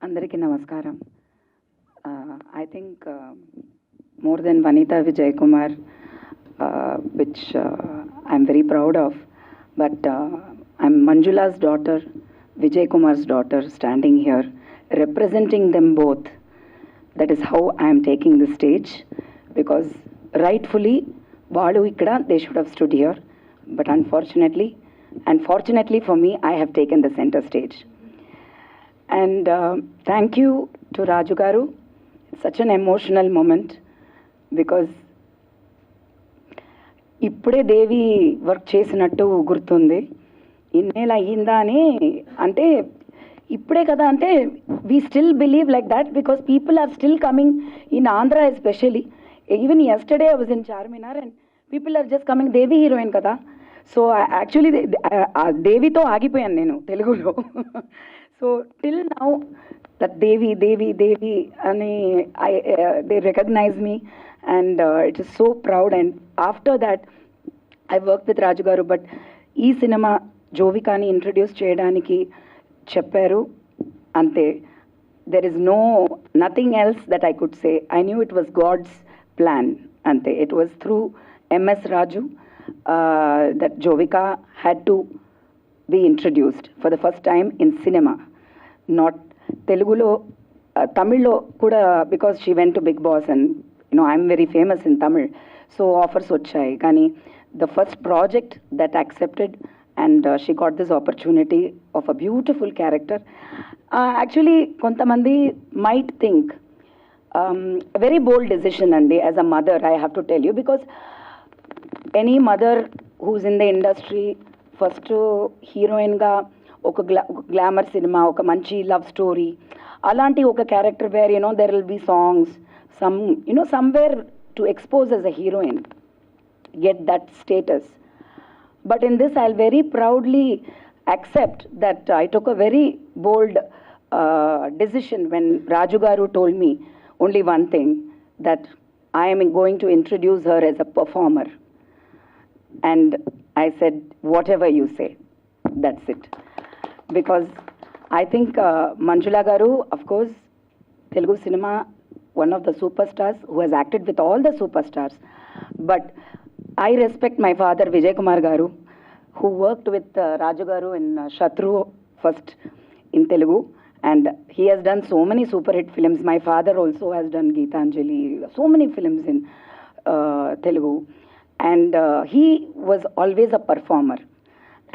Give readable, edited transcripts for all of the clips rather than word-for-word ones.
Andariki namaskaram. I think more than Vanita Vijay Kumar, which I'm very proud of, but I'm Manjula's daughter, Vijay Kumar's daughter, standing here, representing them both. That is how I am taking the stage, because rightfully, Vaadu ikkada, they should have stood here, but unfortunately, and fortunately for me, I have taken the center stage. And thank you to Raju Garu. It's such an emotional moment because ఇప్పుడే దేవి work చేసినట్టు గుర్తుంది. ఇన్నేళ్ళు అయ్యిందా అని అంటే ఇప్పుడే కదా అంటే we still believe like that because people are still coming in Andhra especially. Even yesterday I was in Charminar and people are just coming. Devi heroine కదా, సో యాక్చువల్లీ దేవితో ఆగిపోయాను నేను తెలుగులో. So till now that Devi, and they recognize me, and it is so proud. And after that, I worked with Raju Garu, but ee cinema Jovikani introduce cheyadaniki chepparu ante. There is nothing else that I could say. I knew it was God's plan ante. It was through MS Raju that Jovika had to be introduced for the first time in cinema, not Telugulo, Tamillo kuda, because she went to Bigg Boss and I'm very famous in Tamil, so offers vachai. Kani the first project that accepted, and she got this opportunity of a beautiful character. Actually, kontamandi might think a very bold decision, andi. As a mother, I have to tell you, because any mother who's in the industry, first heroine ga ఒక glamour cinema, ఒక మంచి love story, అలాంటి ఒక character where there will be songs, somewhere to expose as a heroine, get that status. But in this I will very proudly accept that I took a very bold decision when Raju Garu told me only one thing, that I am going to introduce her as a performer. And I said, whatever you say, that's it. Because I think Manjula Garu, of course, Telugu cinema, one of the superstars who has acted with all the superstars. But I respect my father Vijay Kumar Garu, who worked with Raju Garu in Shatru first in Telugu, and he has done so many super hit films. My father also has done Geetanjali, so many films in Telugu, and he was always a performer.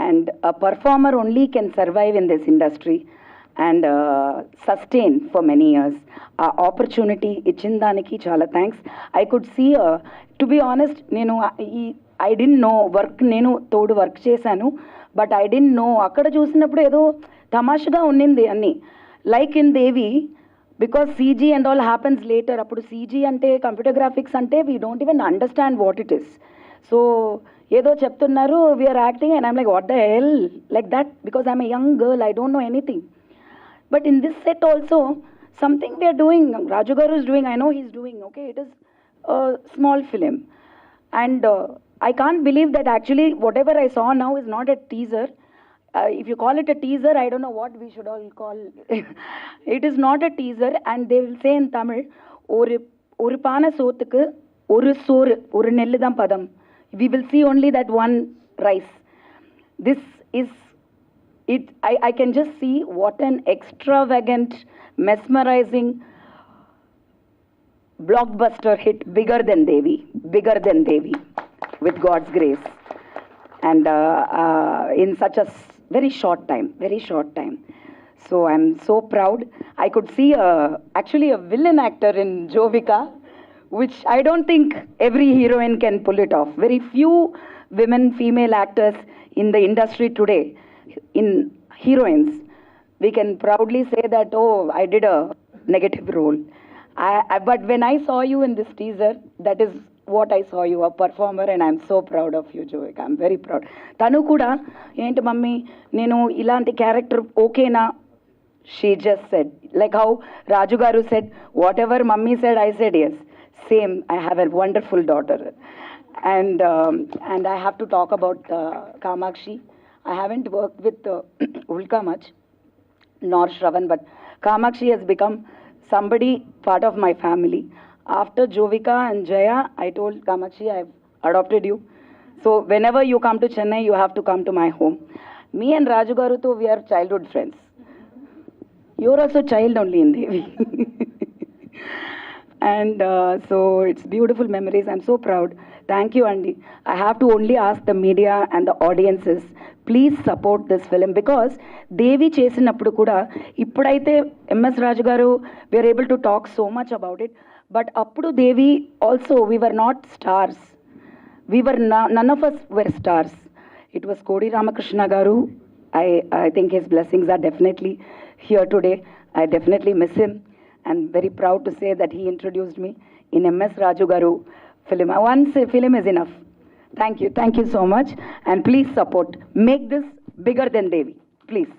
And a performer only can survive in this industry and sustain for many years. Opportunity ichindaniki chala thanks. I could see, to be honest, I didn't know work, nenu todu work chesanu, but I didn't know akkada chusinappudu edo tamashaga unnindi anni, like in Devi, because CG and all happens later. Appudu CG ante computer graphics ante we don't even understand what it is. So ఏదో చెప్తున్నారు, we're acting, and I'm like what the hell, like that, because I'm a young girl, I don't know anything. But in this set also something we're doing, Raju garu is doing, I know he's doing, okay, it is small film. And I can't believe that actually whatever I saw now is not a teaser. If you call it a teaser, I don't know what we should all call. It is not a teaser, and they will say in Tamil, ஒரு பானை சோத்துக்கு ஒரு சோறு, ஒரு நெல்லு தான் பதம். We will see only that one rice. This is it. I can just see what an extravagant, mesmerizing blockbuster hit, bigger than Devi, with God's grace, and in such a very short time. So I'm so proud. I could see actually a villain actor in Jovika, which I don't think every heroine can pull it off. Very few female actors in the industry today, in heroines, we can proudly say that, oh, I did a negative role. But when I saw you in this teaser, that is what I saw you, a performer, and I'm so proud of you, Jovika. I'm very proud. Tanu kuda, enti mummy, nenu ilanti character okay na? She just said, like how Raju Garu said, whatever mummy said, I said yes. Same, I have a wonderful daughter. And I have to talk about Kamakshi. I haven't worked with Ulka much, nor Shravan, but Kamakshi has become somebody part of my family. After Jovika and Jaya, I told Kamakshi, I've adopted you. So whenever you come to Chennai, you have to come to my home. Me and Raju Garu, we are childhood friends. You're also child only in Devi. And so it's beautiful memories. I'm so proud. Thank you, Andy. I have to only ask the media and the audiences, please support this film because Devi చేసినప్పుడు కూడా ఇప్పుడైతే MS Raju garu we are able to talk so much about it, but appudu Devi also we were not stars. None of us were stars. It was Kodi Ramakrishna garu. I think his blessings are definitely here today. I definitely miss him and very proud to say that he introduced me in MS Raju garu film. Once a film is enough. Thank you so much, and please support. Make this bigger than Devi, please.